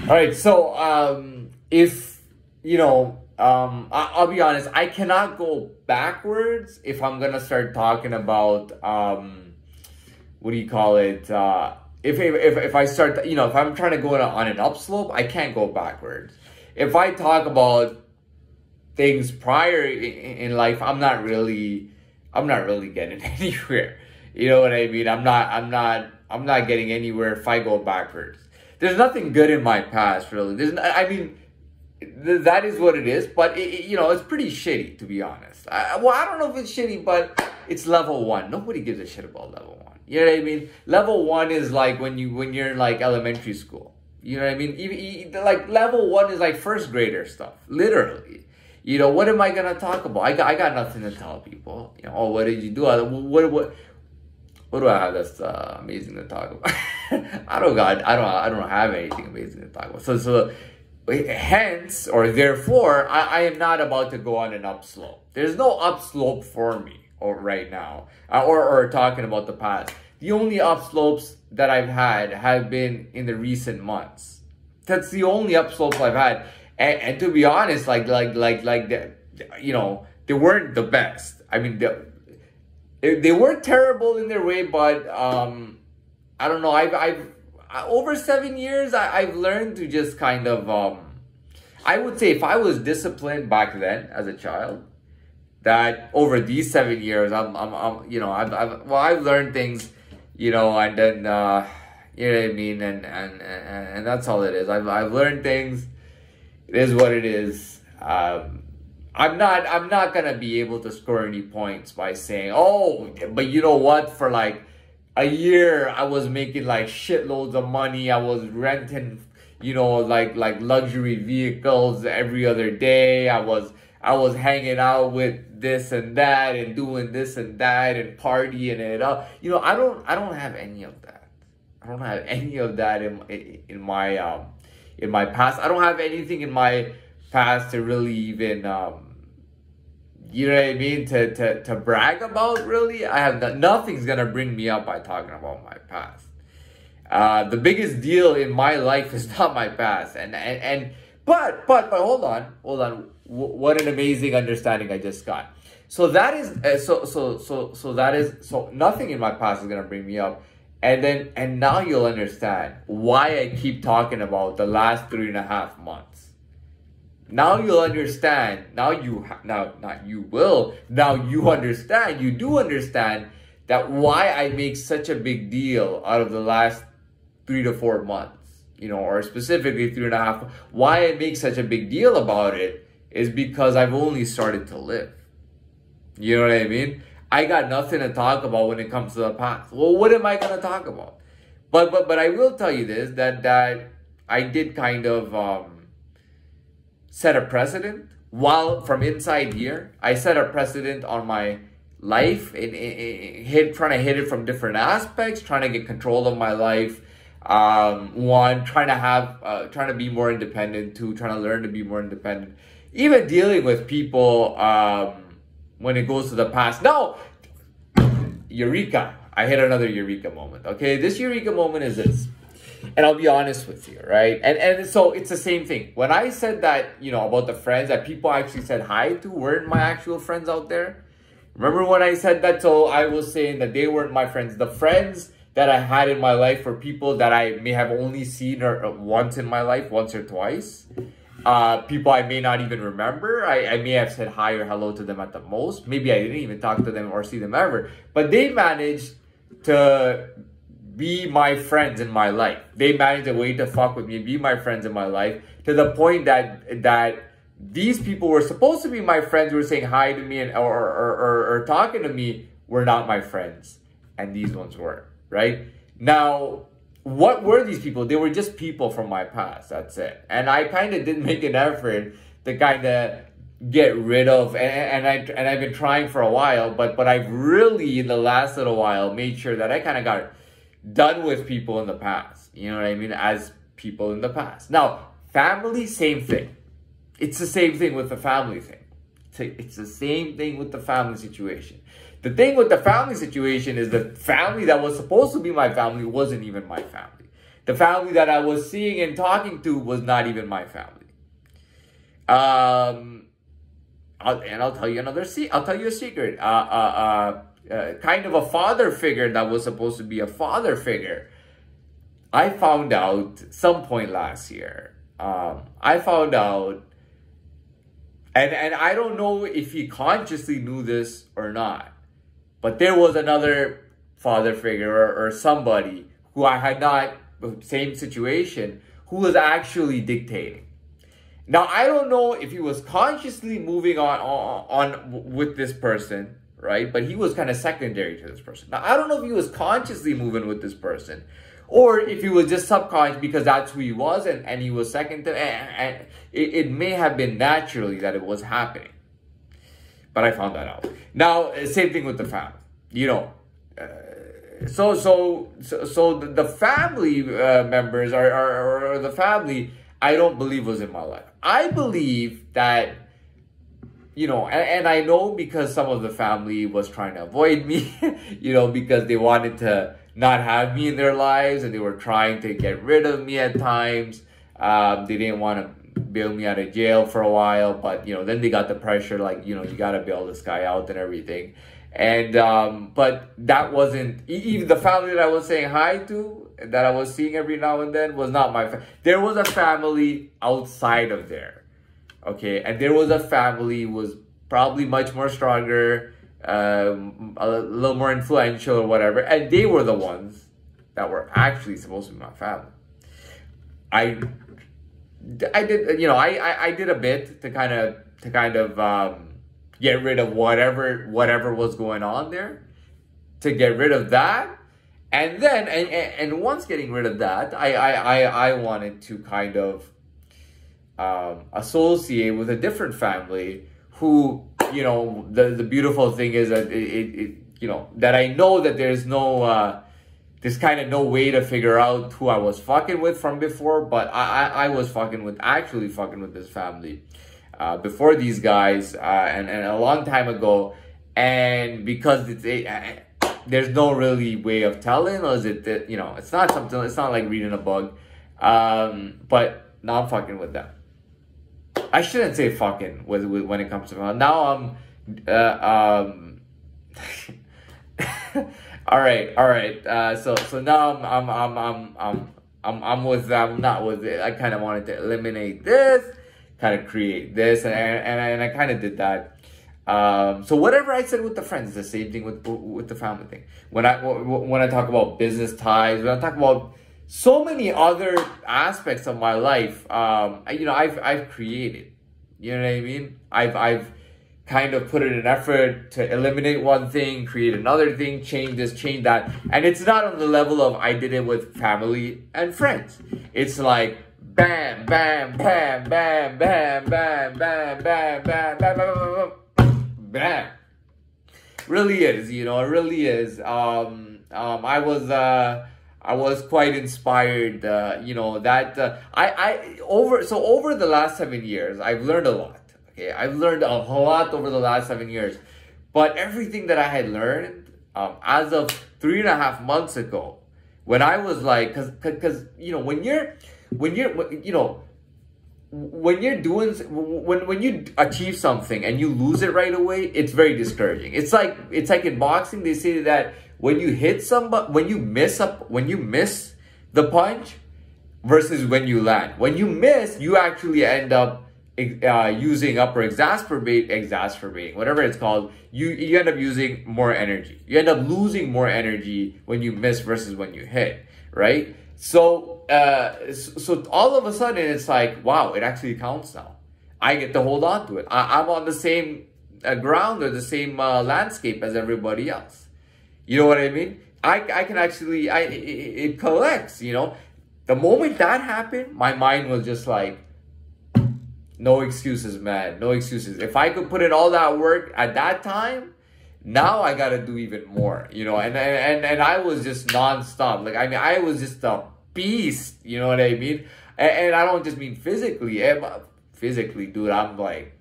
All right, so if I'll be honest, I cannot go backwards if I'm gonna start talking about what do you call it? If I start, if I'm trying to go on an upslope, I can't go backwards. If I talk about things prior in life, I'm not really getting anywhere. You know what I mean? I'm not getting anywhere if I go backwards. There's nothing good in my past, really. That is what it is, but it's pretty shitty, to be honest. I don't know if it's shitty, but it's level one. Nobody gives a shit about level one. You know what I mean? Level one is like when you're in like elementary school. You know what I mean? Like level one is like first grader stuff, literally. What am I gonna talk about? I got nothing to tell people. Oh, what did you do? What do I have that's amazing to talk about? I don't have anything amazing to talk about. So hence or therefore, I am not about to go on an upslope. There's no upslope for me right now, or talking about the past. The only upslopes that I've had have been in the recent months. That's the only upslopes I've had, and to be honest, they weren't the best. I mean, they weren't terrible in their way, but I don't know. I've over 7 years, I've learned to just kind of I would say if I was disciplined back then as a child, that over these 7 years, I've learned things, and then you know what I mean, and that's all it is. I've learned things. It is what it is. I'm not gonna be able to score any points by saying, oh, but you know what? For like a year, I was making like shitloads of money. I was renting, like luxury vehicles every other day. I was hanging out with this and that and doing this and that and partying it up. I don't have any of that. I don't have any of that in my past. I don't have anything in my past to really even you know what I mean, to brag about. Really, I have nothing's gonna bring me up by talking about my past. The biggest deal in my life is not my past, but hold on. What an amazing understanding I just got. So that is so nothing in my past is gonna bring me up, and now you'll understand why I keep talking about the last 3.5 months. Now you'll understand. Now you understand. You do understand that why I make such a big deal out of the last 3 to 4 months, or specifically 3.5. Why I make such a big deal about it is because I've only started to live. You know what I mean? I got nothing to talk about when it comes to the past. Well, what am I gonna talk about? But I will tell you this, that I did kind of set a precedent while from inside here. I set a precedent on my life trying to hit it from different aspects, trying to get control of my life. One, trying to be more independent. Two, trying to learn to be more independent. Even dealing with people when it goes to the past. Now, eureka! I hit another eureka moment. Okay, this eureka moment is this. And I'll be honest with you, right? And so it's the same thing. When I said that, about the friends that people actually said hi to weren't my actual friends out there. Remember when I said that? So I was saying that they weren't my friends. The friends that I had in my life were people that I may have only seen once in my life, once or twice. People I may not even remember. I may have said hi or hello to them at the most. Maybe I didn't even talk to them or see them ever. But they managed to be my friends in my life. They managed a way to fuck with me, be my friends in my life, to the point that these people were supposed to be my friends, who were saying hi to me or talking to me, were not my friends. And these ones were, right? Now, what were these people? They were just people from my past, that's it. And I kind of did make an effort to kind of get rid of, and I've been trying for a while, but I've really, in the last little while, made sure that I kind of got done with people in the past. You know what I mean? As people in the past. Now, family, same thing. It's the same thing with the family thing. It's the same thing with the family situation. The thing with the family situation is the family that was supposed to be my family wasn't even my family. The family that I was seeing and talking to was not even my family. I'll tell you I'll tell you a secret. Kind of a father figure that was supposed to be a father figure. I found out some point last year. I found out, and I don't know if he consciously knew this or not, but there was another father figure or somebody who I had not, same situation, who was actually dictating. Now, I don't know if he was consciously moving on with this person, right? But he was kind of secondary to this person. Now, I don't know if he was consciously moving with this person, or if he was just subconscious because that's who he was and he was second to, and it may have been naturally that it was happening. But I found that out. Now, same thing with the family, you know. So the family members or the family, I don't believe was in my life. I believe that, you know, and I know because some of the family was trying to avoid me, you know, because they wanted to not have me in their lives and they were trying to get rid of me at times. They didn't want to bail me out of jail for a while, but, you know, then they got the pressure, like, you know, you got to bail this guy out and everything. And, but that wasn't, even the family that I was saying hi to, that I was seeing every now and then, was not my family. There was a family outside of there, okay? And there was a family who was probably much more stronger, a little more influential or whatever, and they were the ones that were actually supposed to be my family. I did, you know, I did a bit to kind of get rid of whatever was going on there, to get rid of that. And then, and once getting rid of that, I wanted to kind of associate with a different family who, you know, the beautiful thing is that it you know, that I know that there's no, there's kind of no way to figure out who I was fucking with from before, but I was actually fucking with this family before these guys, and a long time ago. And because there's no really way of telling, or is it that, you know, it's not like reading a bug, but now I'm fucking with them. I shouldn't say fucking with when it comes to now. I'm all right. So now I'm with them, not with it. I kind of wanted to eliminate this, kind of create this, and I kind of did that. So whatever I said with the friends, the same thing with the family thing. When I talk about business ties, when I talk about so many other aspects of my life, you know, I've created. You know what I mean? I've kind of put in an effort to eliminate one thing, create another thing, change this, change that, and it's not on the level of I did it with family and friends. It's like bam, bam, bam, bam, bam, bam, bam, bam, bam, bam, bam, bam. Really is, you know, it really is. I was quite inspired, you know, that over the last 7 years, I've learned a lot. Okay, I've learned a whole lot over the last 7 years, but everything that I had learned as of 3.5 months ago, when I was like, because you know, when you achieve something and you lose it right away, it's very discouraging. It's like in boxing, they say that when you hit somebody, when you miss the punch versus when you land. When you miss, you actually end up using up or exacerbating, whatever it's called. You end up using more energy. You end up losing more energy when you miss versus when you hit, right? So all of a sudden it's like, wow, it actually counts now. I get to hold on to it. I'm on the same ground or the same landscape as everybody else. You know what I mean? I can actually, it collects, you know. The moment that happened, my mind was just like, no excuses, man. No excuses. If I could put in all that work at that time, now I got to do even more, you know. And I was just nonstop. Like, I mean, I was just a beast, you know what I mean? And I don't just mean physically. Physically, dude, I'm like